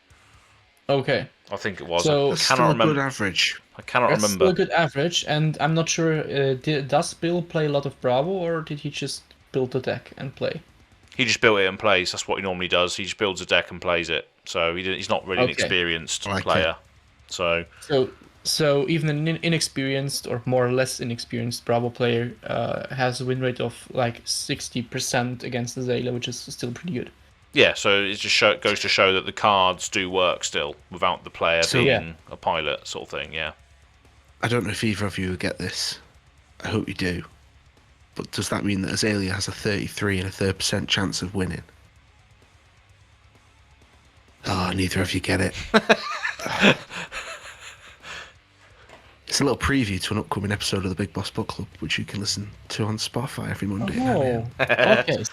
Okay. I think it was. So- I That's cannot still a remember. good average. I cannot That's remember. still a good average, and I'm not sure. Does Bill play a lot of Bravo, or did he just build the deck and play? He just built it and plays. That's what he normally does. He just builds a deck and plays it. So he's not really an Okay. experienced I like player. So So even an inexperienced or more or less inexperienced Bravo player has a win rate of like 60% against Azalea, which is still pretty good. yeah, so it just goes to show that the cards do work still without the player So- being a pilot sort of thing. Yeah. I don't know if either of you will get this. I hope you do. But does that mean that Azalea has a 33 and a third % chance of winning? Oh, neither of you get it. It's a little preview to an upcoming episode of the Big Boss Book Club, which you can listen to on Spotify every Monday. at 9 a.m. Okay,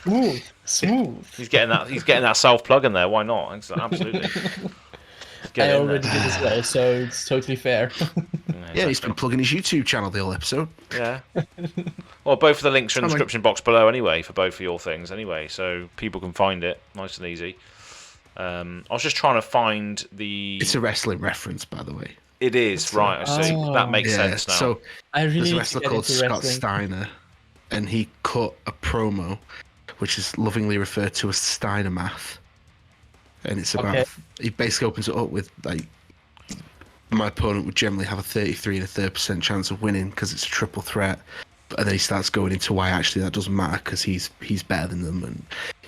smooth. He's getting that. He's getting that self plug in there. Why not? Absolutely. Get I in already there. did as well, so it's totally fair. Yeah, he's been plugging his YouTube channel the whole episode. Yeah. Well, both of the links are in the Sound like- description box below anyway for both of your things anyway, so people can find it nice and easy. I was just trying to find the. It's a wrestling reference, by the way. It is right. I see. Oh. That makes Yeah, sense now. so I really there's a need to wrestler get called into Scott wrestling. Steiner, and he cut a promo, which is lovingly referred to as Steiner math. And it's about, Okay. he basically opens it up with, like, my opponent would generally have a 33 and a third % chance of winning because it's a triple threat. And then he starts going into why actually that doesn't matter because he's better than them. And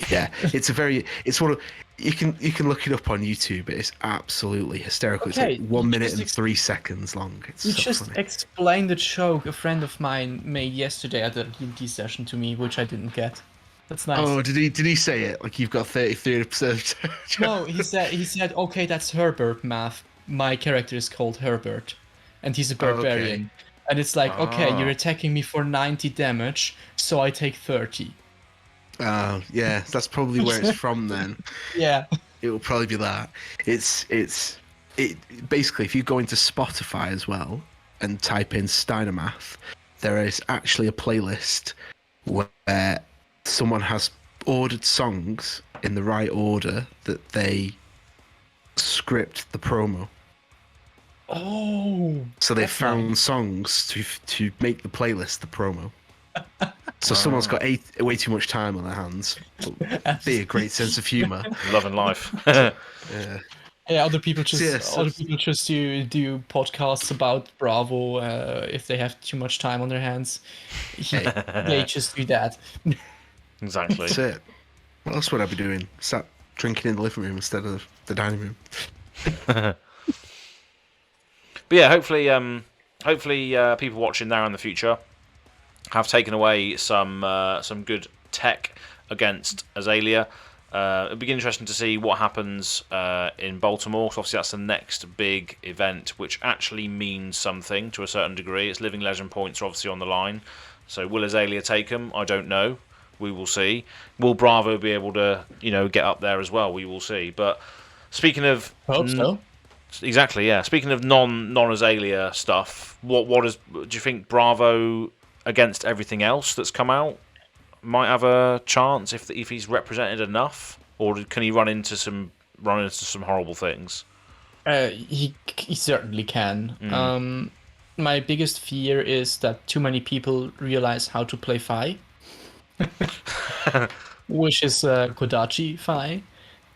yeah, it's one of, you can look it up on YouTube. It's absolutely hysterical. Okay, It's like 1 minute just and 3 seconds long. It's You so just funny. explained the joke a friend of mine made yesterday at a D&D session to me, which I didn't get. That's nice. Oh, did he say it? Like you've got 33%? No, he said, okay, that's Herbert math. My character is called Herbert, and he's a barbarian. And it's like, okay, Ah. you're attacking me for 90 damage, so I take 30. Oh, yeah, that's probably where it's from then. Yeah. It will probably be that. It basically, if you go into Spotify as well and type in Steiner Math, there is actually a playlist where someone has ordered songs in the right order that they script the promo. Oh. So they That's found nice. songs to make the playlist the promo. So someone's got way too much time on their hands. But be a great sense of humour. Love and life. Yeah. Yeah, other people just Yes, do podcasts about Bravo if they have too much time on their hands. They just do that. Exactly. That's it. What else would I be doing? Sat drinking in the living room instead of the dining room. But yeah, hopefully, people watching now in the future have taken away some good tech against Azalea. It'll be interesting to see what happens in Baltimore. So obviously, that's the next big event, which actually means something to a certain degree. It's living legend points are obviously on the line. So will Azalea take them? I don't know. We will see. Will Bravo be able to, get up there as well? We will see. But speaking of Hope so. Exactly, yeah. Speaking of non-Azalea stuff, do you think Bravo against everything else that's come out might have a chance if he's represented enough, or can he run into some horrible things? He certainly can. My biggest fear is that too many people realize how to play Fi, which is Kodachi Fi.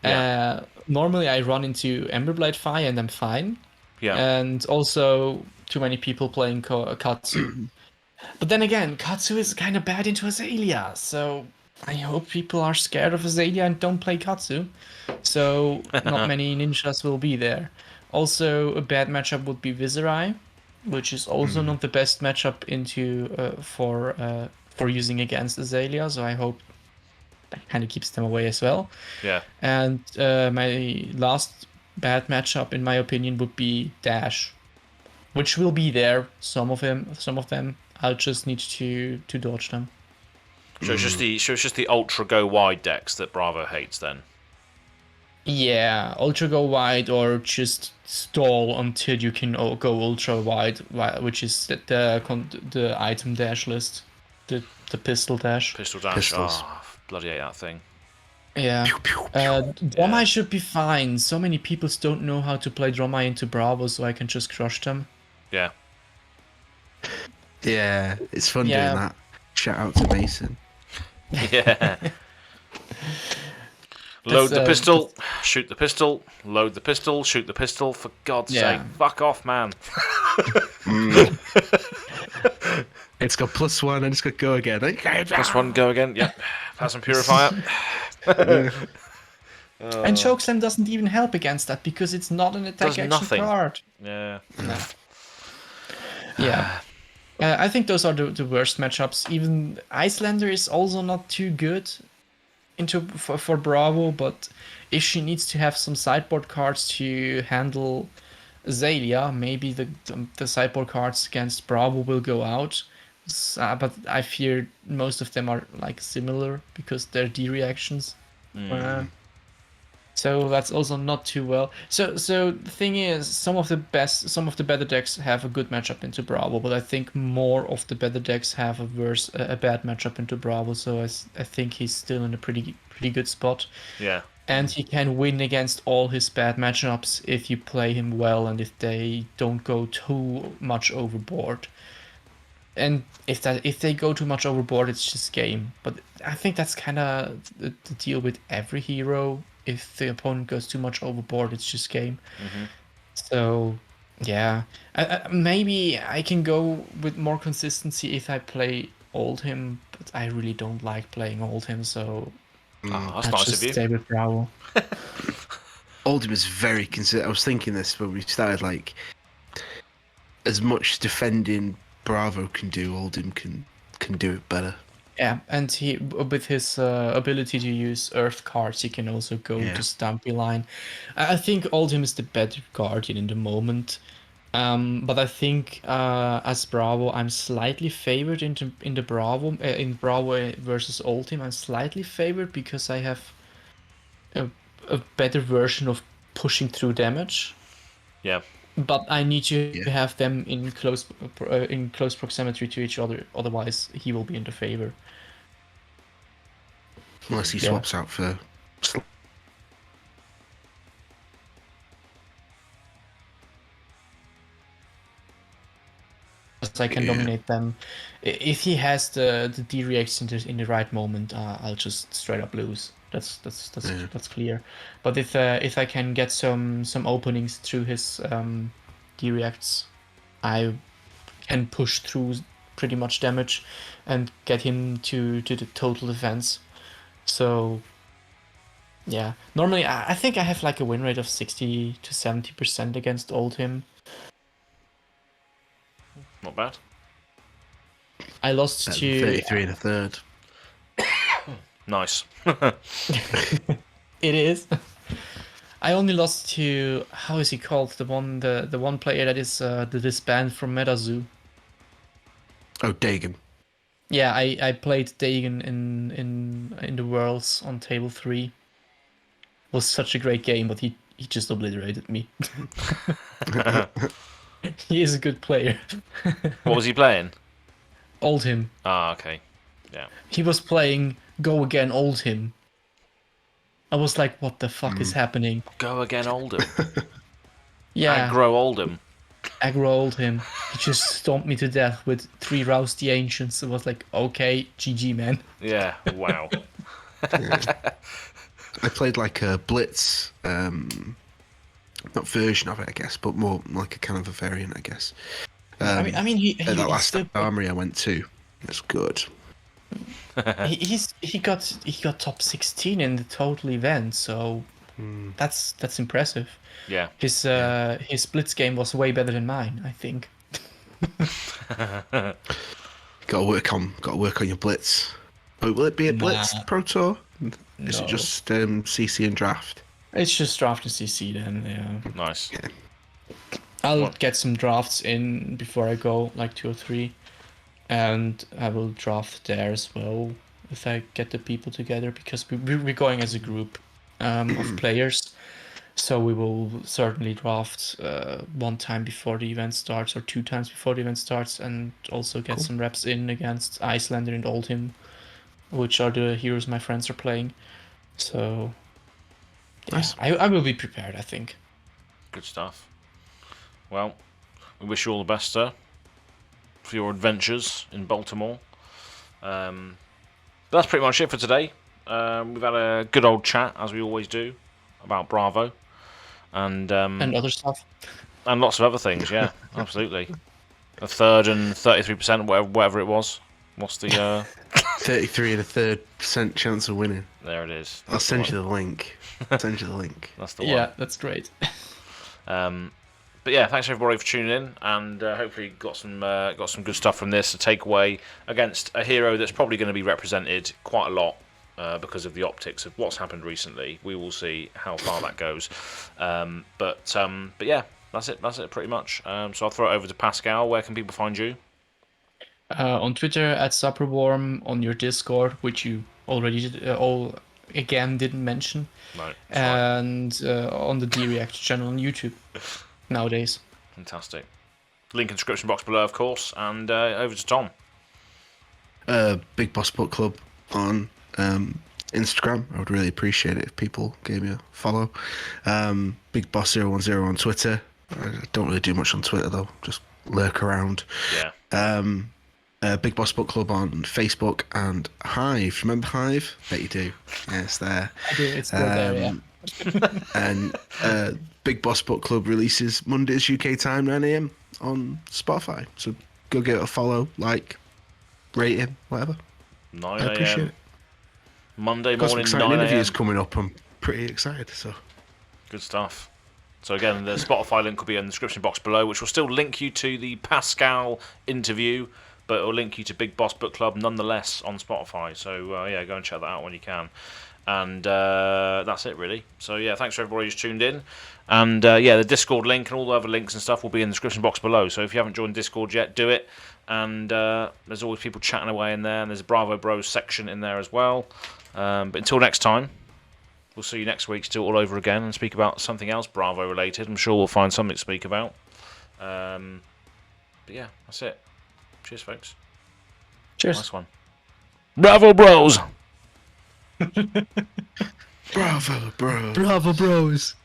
Yeah. Normally I run into Emberblade Fi and I'm fine. Yeah, And also too many people playing Katsu. But then again, Katsu is kind of bad into Azalea, so I hope people are scared of Azalea and don't play Katsu. So not many ninjas will be there. Also, a bad matchup would be Viserai, which is also not the best matchup for using against Azalea. So I hope that kind of keeps them away as well. yeah. And my last bad matchup, in my opinion, would be Dash, which will be there. Some of them. I'll just need to dodge them. So it's just the ultra go wide decks that Bravo hates then. Yeah, ultra go wide or just stall until you can go ultra wide, which is the item dash list, the pistol dash. Pistol dash. Pistols. Oh, bloody hate that thing. Yeah. Pew, pew, pew. Dromai should be fine. So many people don't know how to play Dromai into Bravo, so I can just crush them. Yeah. Yeah, it's fun Yeah. doing that. Shout out to Mason. Yeah. Load the That's, pistol, shoot the pistol, load the pistol, shoot the pistol. For God's Yeah. sake, fuck off, man. It's got +1 and it's got go again. +1, go again. Yep. Plasma purifier. And Chokeslam doesn't even help against that because it's not an attack Does action nothing. card. Yeah. Yeah. I think those are the worst matchups. Even Icelander is also not too good for Bravo, but if she needs to have some sideboard cards to handle AZALEA, maybe the sideboard cards against Bravo will go out. But I fear most of them are like similar because they're D reactions. So that's also not too well. So the thing is, some of the better decks have a good matchup into Bravo, but I think more of the better decks have a bad matchup into Bravo. So I think he's still in a pretty good spot. Yeah. And he can win against all his bad matchups if you play him well and if they don't go too much overboard. And if they go too much overboard, it's just game. But I think that's kind of the deal with every hero. If the opponent goes too much overboard, it's just game. So, yeah. Maybe I can go with more consistency if I play Oldhim, but I really don't like playing Oldhim, so That's I'll nice just of you. stay with Bravo. Oldhim is very consistent. I was thinking this when we started, like, as much defending Bravo can do, Oldhim can do it better. Yeah, and he with his ability to use Earth cards, he can also go to Stampy Line. I think Oldhim is the better Guardian in the moment, but I think as Bravo, I'm slightly favored in Bravo versus Oldhim. I'm slightly favored because I have a better version of pushing through damage. Yeah. But I need to have them in close proximity to each other. Otherwise, he will be in the favor. Unless he swaps out for. I can dominate them. If he has the D reaction in the right moment, I'll just straight up lose. That's clear. But if I can get some openings through his D reacts, I can push through pretty much damage and get him to the total defense. So yeah, normally I think I have like a win rate of 60 to 70% against Oldhim. Not bad. I lost Better to than 33 and a third. Nice. It is. I only lost to, how is he called? The one player that is disbanded from MetaZoo. Oh, Dagon. Yeah, I played Dagon in the Worlds on table 3. Was such a great game, but he just obliterated me. He is a good player. What was he playing? Oldhim. Ah, okay. Yeah. He was playing Go Again Oldhim. I was like, what the fuck is happening? Go again, Oldhim. Yeah. Aggro Oldhim. Aggro Oldhim. He just stomped me to death with 3 Rouse the Ancients. It was like, okay, GG, man. Yeah. Wow. I played like a Blitz, not version of it, I guess, but more like a kind of a variant, I guess. I mean, he At that last still, armory I went to, it's good. he got top 16 in the total event, so that's impressive. Yeah. His Blitz game was way better than mine, I think. Got to work on your Blitz. But will it be a Blitz Pro Tour? Is No. it just CC and draft? It's just draft and CC then. Yeah. Nice. Yeah. I'll get some drafts in before I go, like 2 or 3, and I will draft there as well. if I get the people together, because we're going as a group of players. So we will certainly draft one time before the event starts, or 2 times before the event starts, and also get some reps in against Icelander and Oldhim, which are the heroes my friends are playing. So yeah, Nice. I will be prepared, I think. Good stuff. Well, we wish you all the best, sir, for your adventures in Baltimore. But that's pretty much it for today. We've had a good old chat, as we always do, about Bravo. And And other stuff. and lots of other things, yeah, absolutely. A third and 33%, whatever it was. What's the 33 and a third % chance of winning. There it is. I'll send you the link. Send you the link. That's the one. Yeah, that's great. But yeah, thanks everybody for tuning in, and hopefully you got some good stuff from this to take away against a hero that's probably going to be represented quite a lot because of the optics of what's happened recently. We will see how far that goes. But yeah, that's it. That's it pretty much. So I'll throw it over to Pascal. Where can people find you? On Twitter at Superwarm, on your Discord, which you already didn't mention, No, it's fine. and on the D-React channel on YouTube nowadays. Fantastic. Link in the description box below, of course, and over to Tom. Big Boss Book Club on Instagram. I would really appreciate it if people gave me a follow. Big Boss 010 on Twitter. I don't really do much on Twitter though, just lurk around. Yeah. Big Boss Book Club on Facebook and Hive. Remember Hive? Bet you do. Yeah, it's there. I do, it's still there, yeah. And Big Boss Book Club releases Mondays UK time 9 AM on Spotify. So go give it a follow, like, rate him, whatever. 9 I appreciate a.m. it. Monday Got some morning, exciting 9 a.m. interviews coming up. I'm pretty excited. So Good stuff. So again, the Spotify link will be in the description box below, which will still link you to the Pascal interview, but it will link you to Big Boss Book Club nonetheless on Spotify. So yeah, go and check that out when you can. And that's it really. So yeah, thanks for everybody who's tuned in. And yeah, the Discord link and all the other links and stuff will be in the description box below. So if you haven't joined Discord yet, do it. And there's always people chatting away in there, and there's a Bravo Bros section in there as well. But until next time, we'll see you next week to do it all over again and speak about something else Bravo related. I'm sure we'll find something to speak about. But yeah, that's it. Cheers, folks. Cheers. Nice one. Bravo Bros! bravo, bro. Bravo, bros.